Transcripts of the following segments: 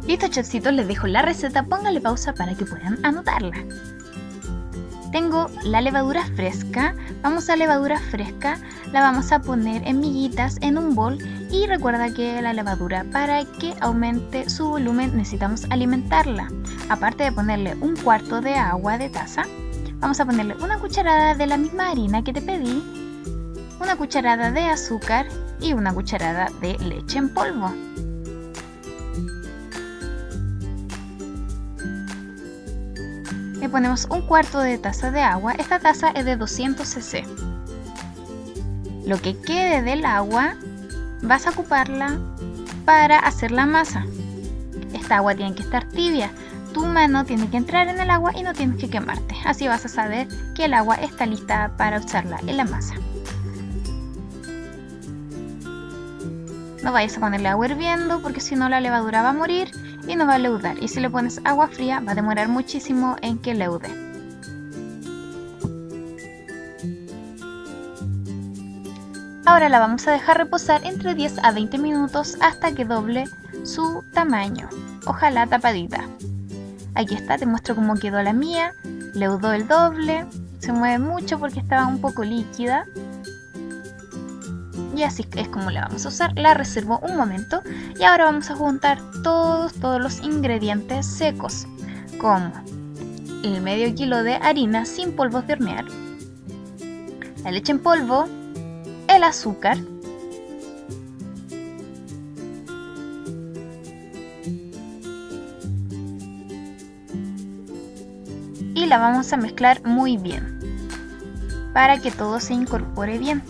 Listo, chefcitos, les dejo la receta, pónganle pausa para que puedan anotarla. Tengo la levadura fresca. Vamos a levadura fresca, la vamos a poner en miguitas en un bol y recuerda que la levadura, para que aumente su volumen, necesitamos alimentarla. Aparte de ponerle 1/4 de agua de taza, vamos a ponerle una cucharada de la misma harina que te pedí, una cucharada de azúcar y una cucharada de leche en polvo. Le ponemos 1/4 de taza de agua. Esta taza es de 200 cc. Lo que quede del agua vas a ocuparla para hacer la masa. Esta agua tiene que estar tibia. Tu mano tiene que entrar en el agua y no tienes que quemarte. Así vas a saber que el agua está lista para usarla en la masa. No vayas a ponerle agua hirviendo porque si no la levadura va a morir y no va a leudar. Y si le pones agua fría va a demorar muchísimo en que leude. Ahora la vamos a dejar reposar entre 10 a 20 minutos hasta que doble su tamaño. Ojalá tapadita. Aquí está, te muestro cómo quedó la mía. Leudó el doble. Se mueve mucho porque estaba un poco líquida. Y así es como la vamos a usar. La reservo un momento y ahora vamos a juntar todos los ingredientes secos, como el medio kilo de harina sin polvos de hornear, la leche en polvo, el azúcar, y la vamos a mezclar muy bien para que todo se incorpore bien.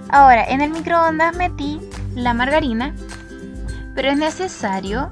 Ahora en el microondas metí la margarina, pero es necesario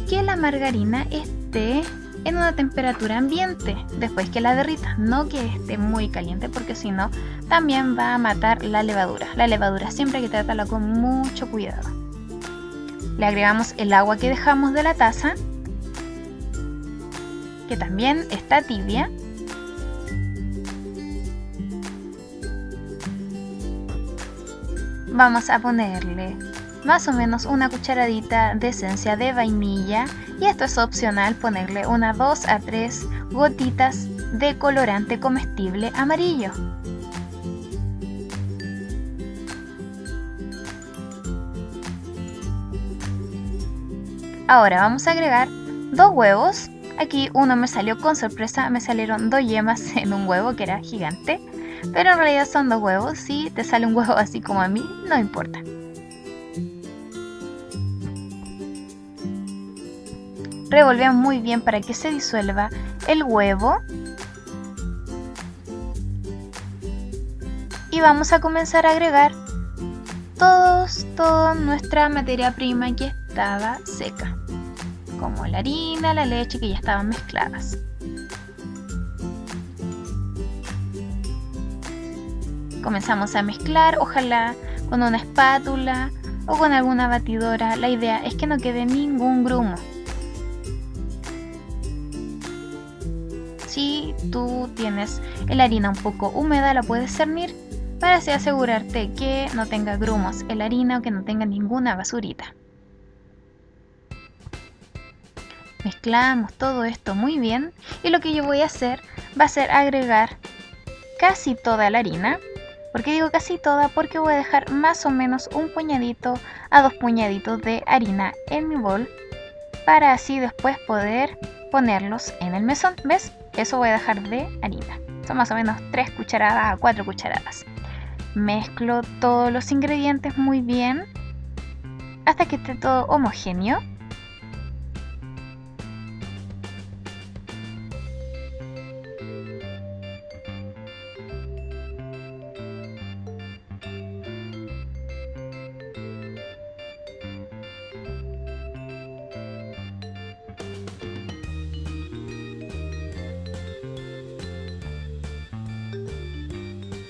que la margarina esté en una temperatura ambiente después que la derritas, no que esté muy caliente porque si no también va a matar la levadura. La levadura siempre hay que tratarla con mucho cuidado. Le agregamos el agua que dejamos de la taza, que también está tibia. Vamos a ponerle más o menos una cucharadita de esencia de vainilla y esto es opcional, ponerle unas 2 a 3 gotitas de colorante comestible amarillo. Ahora vamos a agregar 2 huevos. Aquí uno me salió con sorpresa, me salieron 2 yemas en un huevo que era gigante. Pero en realidad son 2 huevos. Si te sale un huevo así como a mí, no importa. Revolvemos muy bien para que se disuelva el huevo. Y vamos a comenzar a agregar toda nuestra materia prima que estaba seca, como la harina, la leche que ya estaban mezcladas. Comenzamos a mezclar, ojalá con una espátula o con alguna batidora. La idea es que no quede ningún grumo. Si tú tienes la harina un poco húmeda, la puedes cernir para así asegurarte que no tenga grumos en la harina o que no tenga ninguna basurita. Mezclamos todo esto muy bien y lo que yo voy a hacer va a ser agregar casi toda la harina. ¿Por qué digo casi toda? Porque voy a dejar más o menos 1 puñadito a 2 puñaditos de harina en mi bol para así después poder ponerlos en el mesón. ¿Ves? Eso voy a dejar de harina. Son más o menos 3 cucharadas a 4 cucharadas. Mezclo todos los ingredientes muy bien hasta que esté todo homogéneo.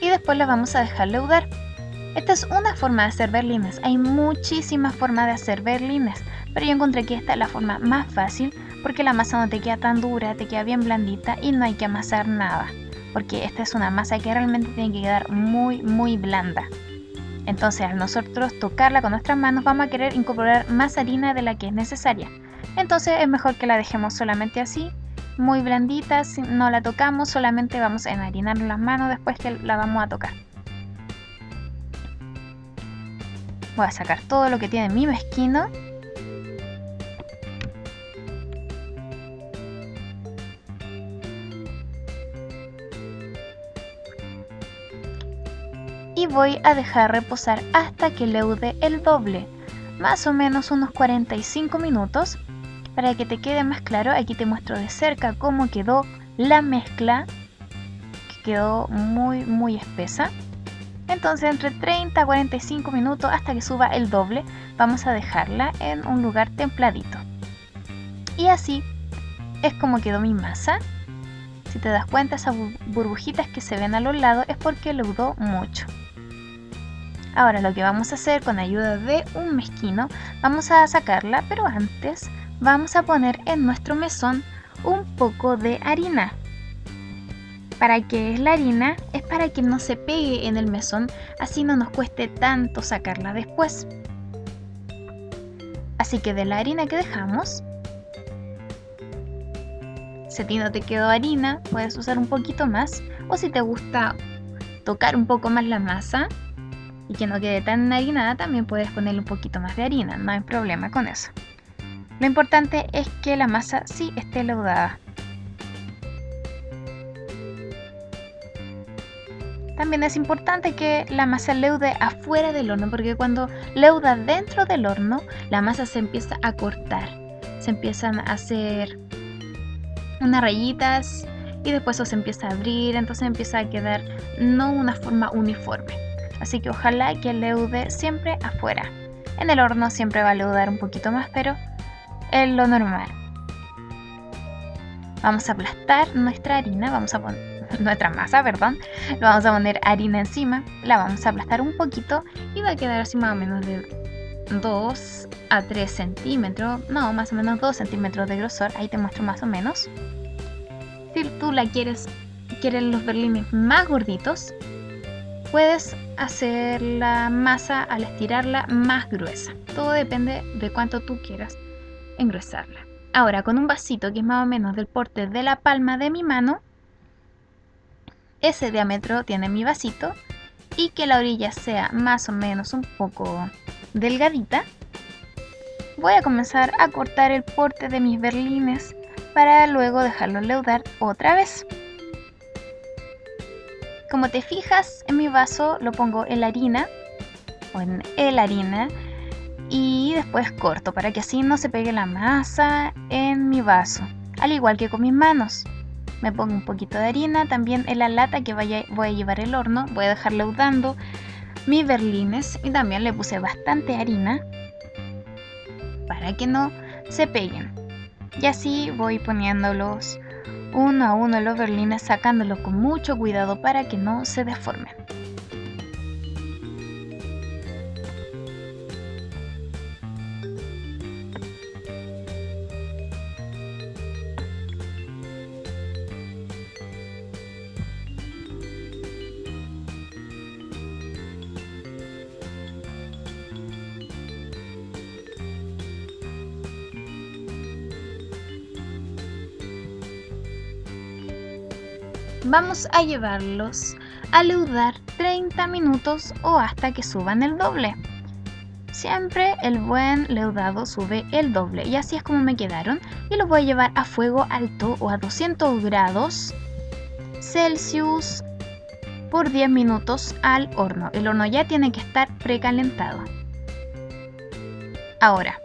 Y después la vamos a dejar leudar. Esta es una forma de hacer berlines. Hay muchísimas formas de hacer berlines, pero yo encontré que esta es la forma más fácil porque la masa no te queda tan dura, te queda bien blandita y no hay que amasar nada, porque esta es una masa que realmente tiene que quedar muy blanda. Entonces al nosotros tocarla con nuestras manos vamos a querer incorporar más harina de la que es necesaria. Entonces es mejor que la dejemos solamente así, muy blandita, si no la tocamos, solamente vamos a enharinar las manos después que la vamos a tocar. Voy a sacar todo lo que tiene mi mezquino. Y voy a dejar reposar hasta que leude el doble, más o menos unos 45 minutos. Para que te quede más claro, aquí te muestro de cerca cómo quedó la mezcla, que quedó muy espesa. Entonces entre 30 a 45 minutos hasta que suba el doble, vamos a dejarla en un lugar templadito. Y así es como quedó mi masa. Si te das cuenta, esas burbujitas que se ven a los lados es porque leudó mucho. Ahora lo que vamos a hacer con ayuda de un mezquino, vamos a sacarla, pero antes vamos a poner en nuestro mesón un poco de harina. ¿Para qué es la harina? Es para que no se pegue en el mesón, así no nos cueste tanto sacarla después. Así que de la harina que dejamos, si a ti no te quedó harina, puedes usar un poquito más, o si te gusta tocar un poco más la masa y que no quede tan harinada, también puedes ponerle un poquito más de harina, no hay problema con eso. Lo importante es que la masa sí esté leudada. También es importante que la masa leude afuera del horno, porque cuando leuda dentro del horno, la masa se empieza a cortar. Se empiezan a hacer unas rayitas y después eso se empieza a abrir, entonces empieza a quedar no una forma uniforme. Así que ojalá que leude siempre afuera. En el horno siempre va a leudar un poquito más, pero es lo normal. Vamos a aplastar nuestra harina, nuestra masa, perdón. Le vamos a poner harina encima, la vamos a aplastar un poquito y va a quedar así más o menos de 2 a 3 centímetros, no, más o menos 2 centímetros de grosor, ahí te muestro más o menos. Si tú quieres los berlines más gorditos, puedes hacer la masa al estirarla más gruesa. Todo depende de cuánto tú quieras engrosarla. Ahora con un vasito que es más o menos del porte de la palma de mi mano, ese diámetro tiene mi vasito, y que la orilla sea más o menos un poco delgadita, voy a comenzar a cortar el porte de mis berlines para luego dejarlo leudar otra vez. Como te fijas, en mi vaso lo pongo en la harina o en el harina y después corto para que así no se pegue la masa en mi vaso, al igual que con mis manos. Me pongo un poquito de harina también en la lata que voy a llevar al horno. Voy a dejar leudando mis berlines y también le puse bastante harina para que no se peguen. Y así voy poniéndolos uno a uno los berlines, sacándolos con mucho cuidado para que no se deformen. Vamos a llevarlos a leudar 30 minutos o hasta que suban el doble. Siempre el buen leudado sube el doble, y así es como me quedaron. Y los voy a llevar a fuego alto o a 200 grados Celsius por 10 minutos al horno. El horno ya tiene que estar precalentado. Ahora,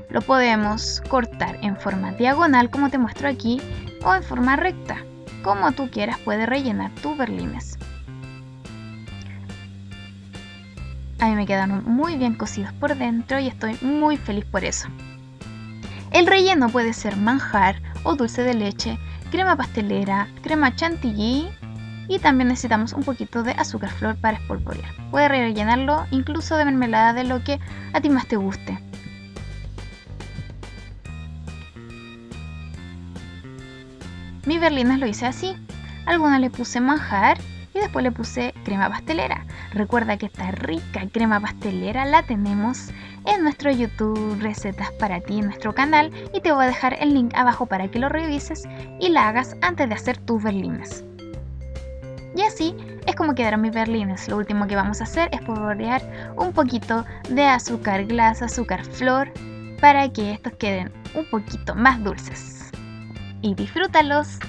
lo podemos cortar en forma diagonal como te muestro aquí, o en forma recta. Como tú quieras, puedes rellenar tus berlines. A mí me quedaron muy bien cocidos por dentro y estoy muy feliz por eso. El relleno puede ser manjar o dulce de leche, crema pastelera, crema chantilly, y también necesitamos un poquito de azúcar flor para espolvorear. Puedes rellenarlo incluso de mermelada, de lo que a ti más te guste. Mis berlines lo hice así. Algunas le puse manjar y después le puse crema pastelera. Recuerda que esta rica crema pastelera la tenemos en nuestro YouTube Recetas para ti, en nuestro canal, y te voy a dejar el link abajo para que lo revises y la hagas antes de hacer tus berlines. Y así es como quedaron mis berlines. Lo último que vamos a hacer es polvorear un poquito de azúcar glass, azúcar flor, para que estos queden un poquito más dulces. Y disfrútalos.